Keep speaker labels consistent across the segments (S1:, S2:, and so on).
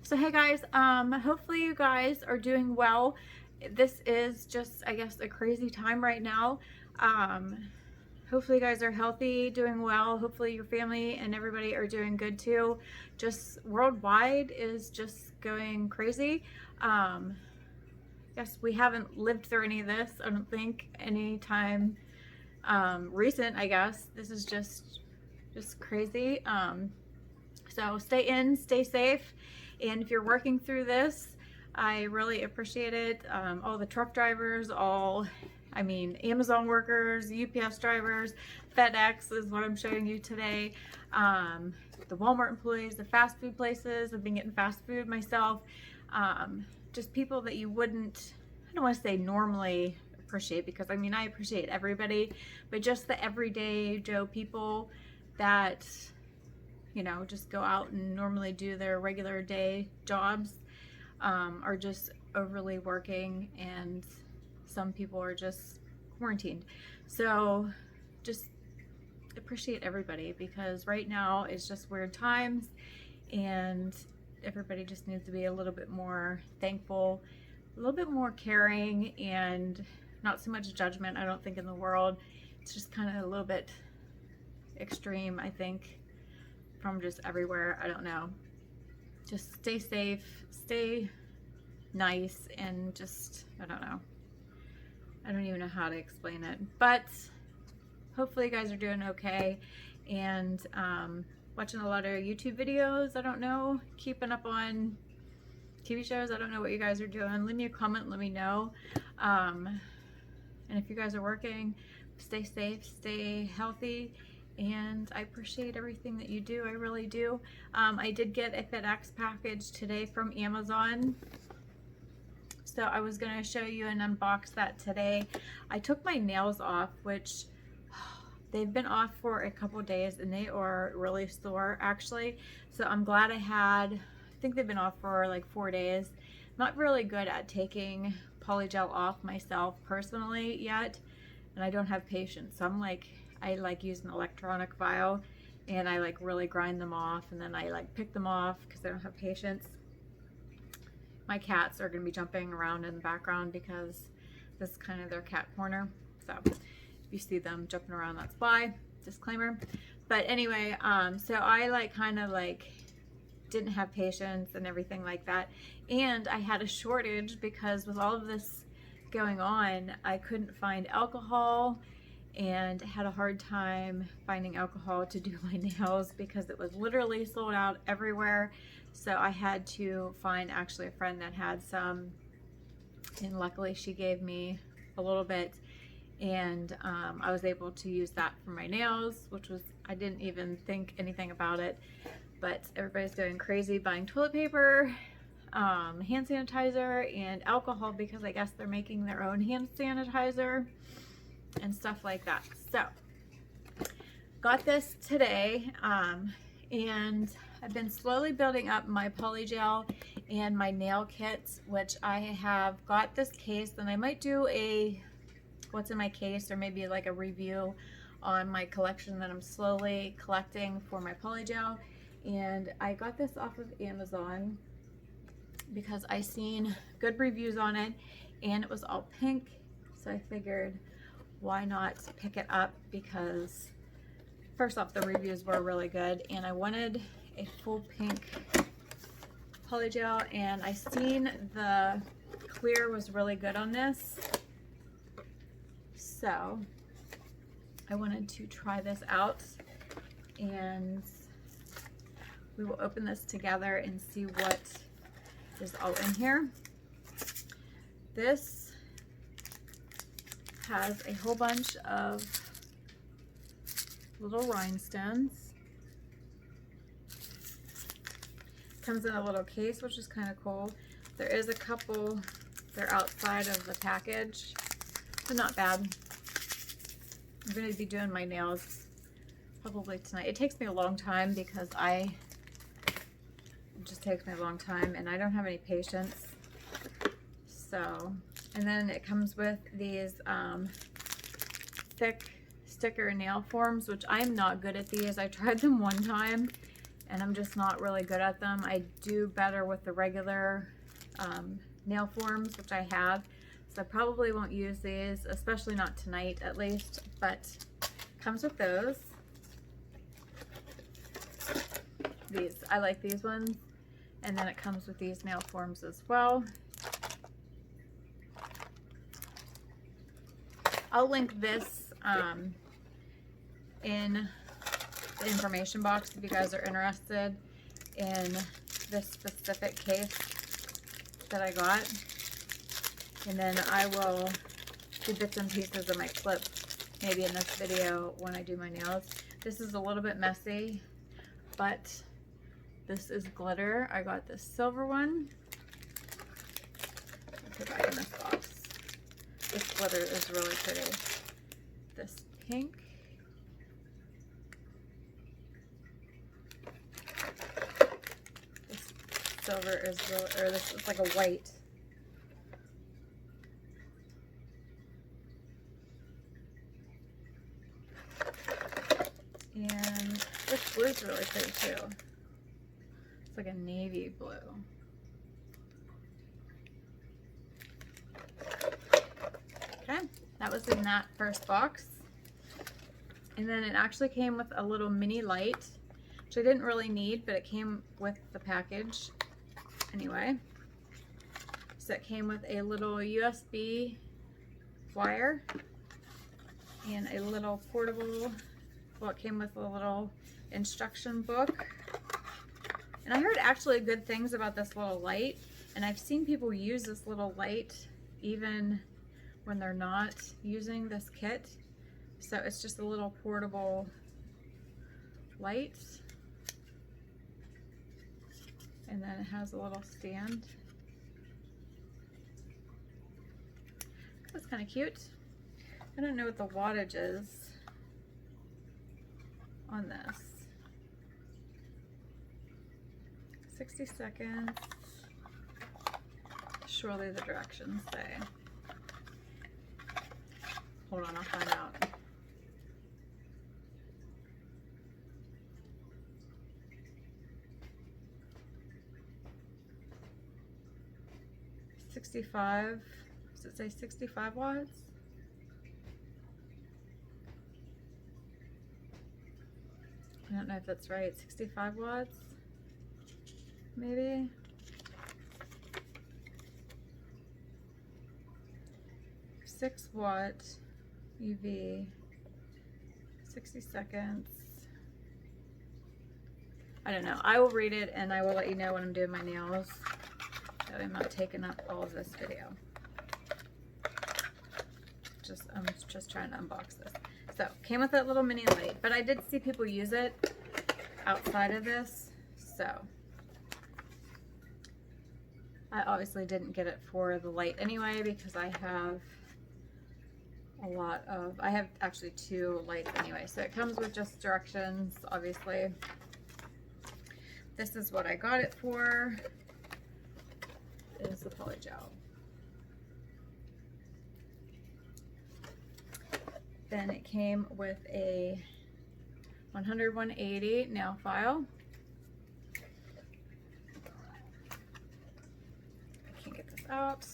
S1: So hey guys, hopefully you guys are doing well. This is just, I guess, a crazy time right now. Hopefully you guys are healthy, doing well. Hopefully your family and everybody are doing good too. Just worldwide is just going crazy. Guess we haven't lived through any of this, I don't think, any time recent, I guess. This is just crazy. So stay in, stay safe. And if you're working through this, I really appreciate it. All the truck drivers, Amazon workers, UPS drivers, FedEx is what I'm showing you today. The Walmart employees, the fast food places. I've been getting fast food myself. Just people that you wouldn't, I don't want to say normally appreciate, because I appreciate everybody, but just the everyday Joe people that just go out and normally do their regular day jobs, are just overly working, and some people are just quarantined. So just appreciate everybody, because right now it's just weird times, and everybody just needs to be a little bit more thankful, a little bit more caring, and not so much judgment, I don't think, in the world. It's just kind of a little bit extreme, I think, from just everywhere. I don't know. Just stay safe, stay nice, and just, I don't know. I don't even know how to explain it. But hopefully you guys are doing okay, and watching a lot of YouTube videos. I don't know. Keeping up on TV shows. I don't know what you guys are doing. Leave me a comment, let me know. And if you guys are working, stay safe, stay healthy. And I appreciate everything that you do. I really do. I did get a FedEx package today from Amazon. So I was going to show you and unbox that today. I took my nails off, which they've been off for a couple days, and they are really sore actually. So I'm glad I think they've been off for like 4 days. I'm not really good at taking polygel off myself personally yet, and I don't have patience. So I like use an electronic file, and I really grind them off, and then I pick them off because I don't have patience. My cats are going to be jumping around in the background because this is kind of their cat corner. So if you see them jumping around, that's why. Disclaimer. But anyway, so I didn't have patience and everything like that. And I had a shortage because with all of this going on, I couldn't find alcohol, and had a hard time finding alcohol to do my nails because it was literally sold out everywhere. So I had to find actually a friend that had some, and luckily she gave me a little bit, and I was able to use that for my nails, which was, I didn't even think anything about it. But everybody's going crazy buying toilet paper, hand sanitizer, and alcohol, because I guess they're making their own hand sanitizer and stuff like that. So got this today, and I've been slowly building up my polygel and my nail kits, which I have got this case, and I might do a what's in my case, or maybe like a review on my collection that I'm slowly collecting for my polygel. And I got this off of Amazon because I seen good reviews on it, and it was all pink, so I figured why not pick it up, because first off, the reviews were really good, and I wanted a full pink polygel, and I seen the clear was really good on this, so I wanted to try this out, and we will open this together and see what is all in here. This has a whole bunch of little rhinestones. Comes in a little case, which is kind of cool. There is a couple, they're outside of the package, but not bad. I'm going to be doing my nails probably tonight. It takes me a long time because it just takes me a long time, and I don't have any patience. So, and then it comes with these thick sticker nail forms, which I'm not good at these. I tried them one time and I'm just not really good at them. I do better with the regular nail forms, which I have. So I probably won't use these, especially not tonight at least, but comes with those. These, I like these ones. And then it comes with these nail forms as well. I'll link this in the information box if you guys are interested in this specific case that I got. And then I will do bits and pieces of my clip maybe in this video when I do my nails. This is a little bit messy, but this is glitter. I got this silver one. Put it back in this box. This glitter is really pretty. This pink. This silver is really, or this is like a white. And this blue is really pretty too. It's like a navy blue. Okay, that was in that first box. And then it actually came with a little mini light, which I didn't really need, but it came with the package anyway. So it came with a little USB wire and a little portable, well, it came with a little instruction book. And I heard actually good things about this little light, and I've seen people use this little light even when they're not using this kit. So it's just a little portable light. And then it has a little stand. That's kind of cute. I don't know what the wattage is on this. 60 seconds. Surely the directions say. Hold on, I'll find out. $65. Does it say 65 watts? I don't know if that's right. 65 watts? Maybe? Six watt UV, 60 seconds. I don't know. I will read it and I will let you know when I'm doing my nails. That I'm not taking up all of this video. I'm just trying to unbox this. So, came with that little mini light, but I did see people use it outside of this, so I obviously didn't get it for the light anyway because I have I have actually two lights anyway. So it comes with just directions, obviously. This is what I got it for, is the Polygel. Then it came with a 100-180 nail file. I can't get this out.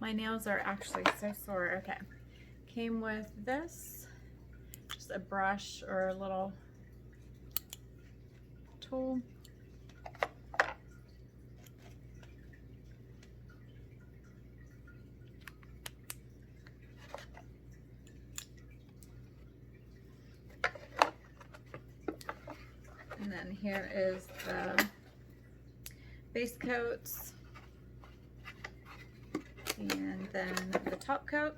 S1: My nails are actually so sore. Okay. Came with this, just a brush or a little tool. And then here is the base coats, and then the top coat.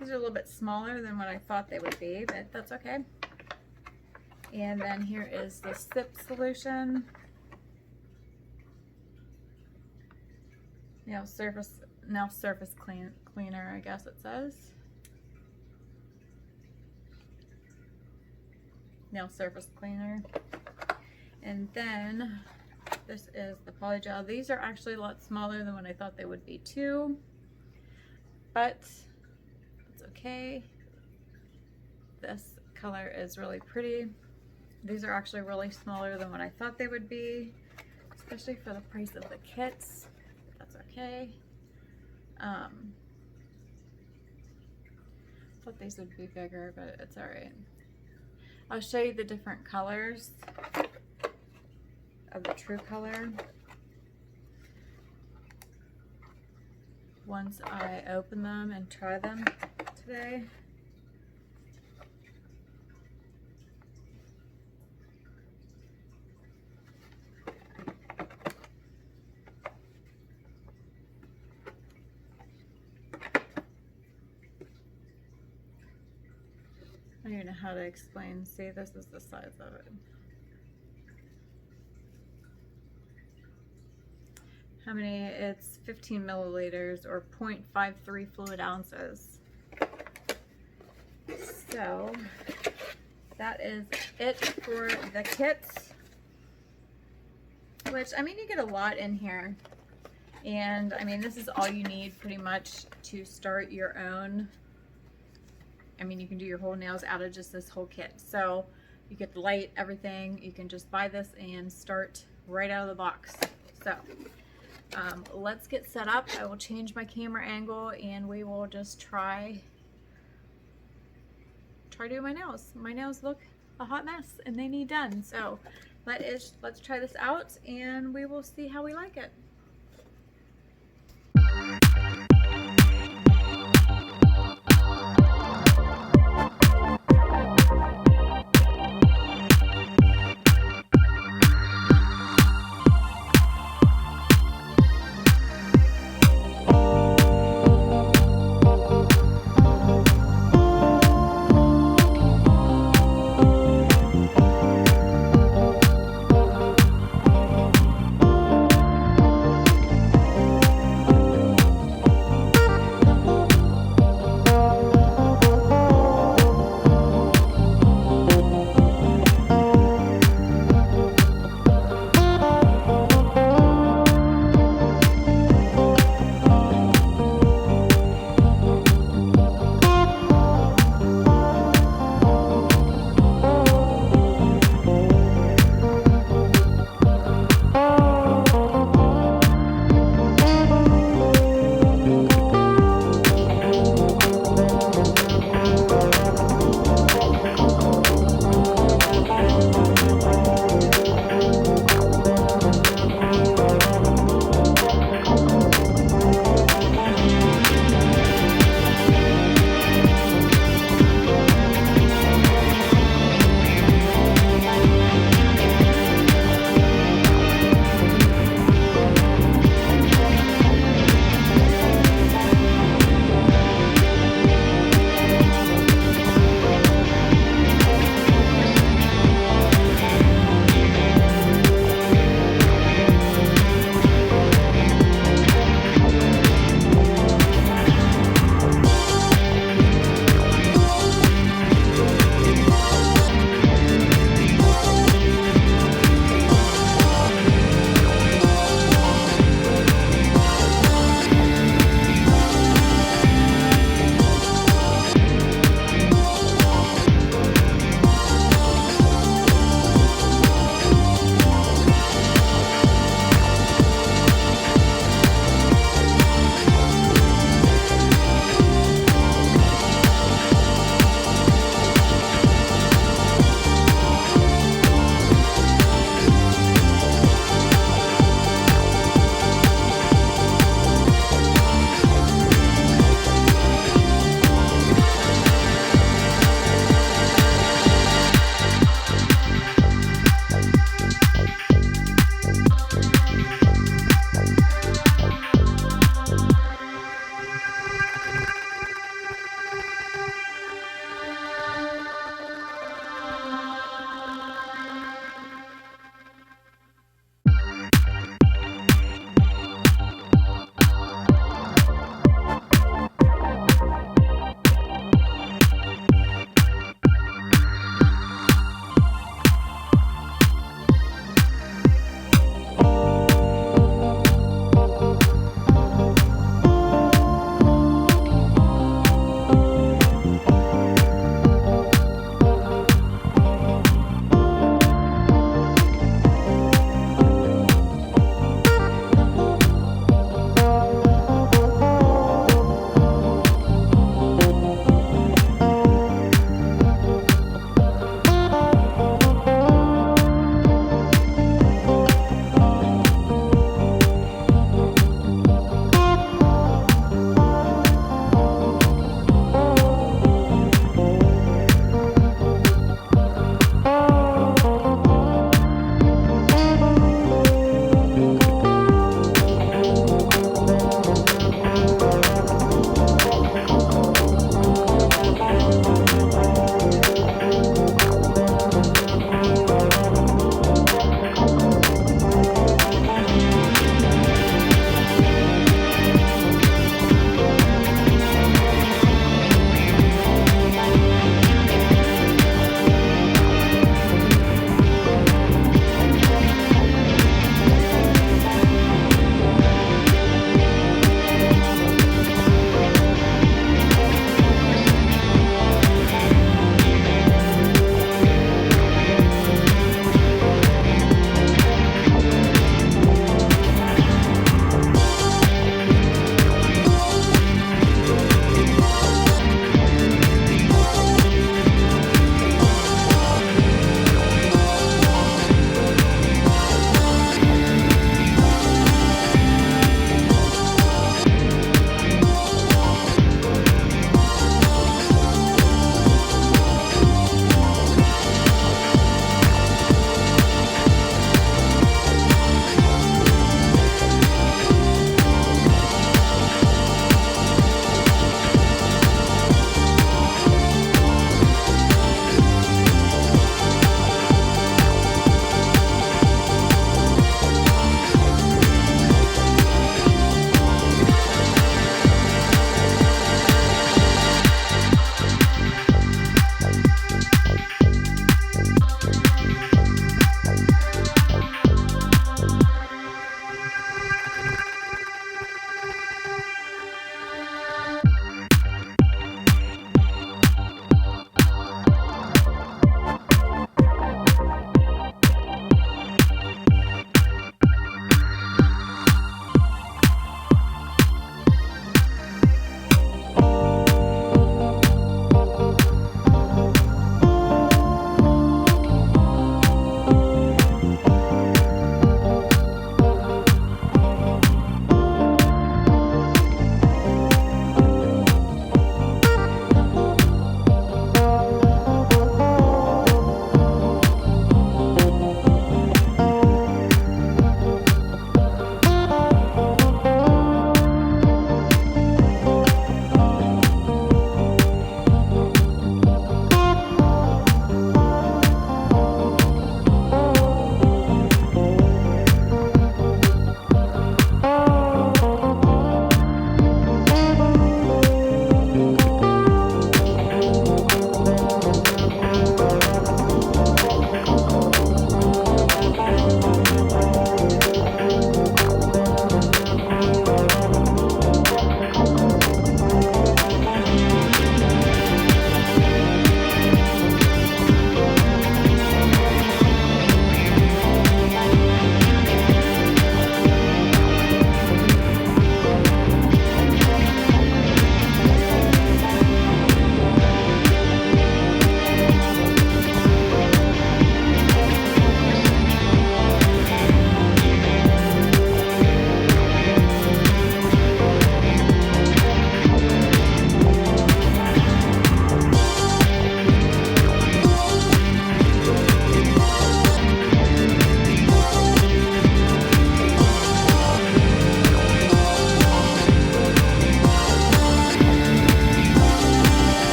S1: These are a little bit smaller than what I thought they would be, but that's okay. And then here is the SIP solution. Nail surface cleaner, I guess it says. Nail surface cleaner. And then this is the Polygel. These are actually a lot smaller than what I thought they would be too, but it's okay. This color is really pretty. These are actually really smaller than what I thought they would be, especially for the price of the kits. That's okay. Thought these would be bigger, but it's all right. I'll show you the different colors of the true color once I open them and try them today. I don't even know how to explain. See, this is the size of it. How many? It's 15 milliliters or 0.53 fluid ounces. So that is it for the kits, which, I mean, you get a lot in here. And I mean, this is all you need pretty much to start your own. I mean, you can do your whole nails out of just this whole kit. So you get the light, everything. You can just buy this and start right out of the box. So let's get set up. I will change my camera angle and we will just try doing my nails. My nails look a hot mess and they need done. So let's try this out and we will see how we like it.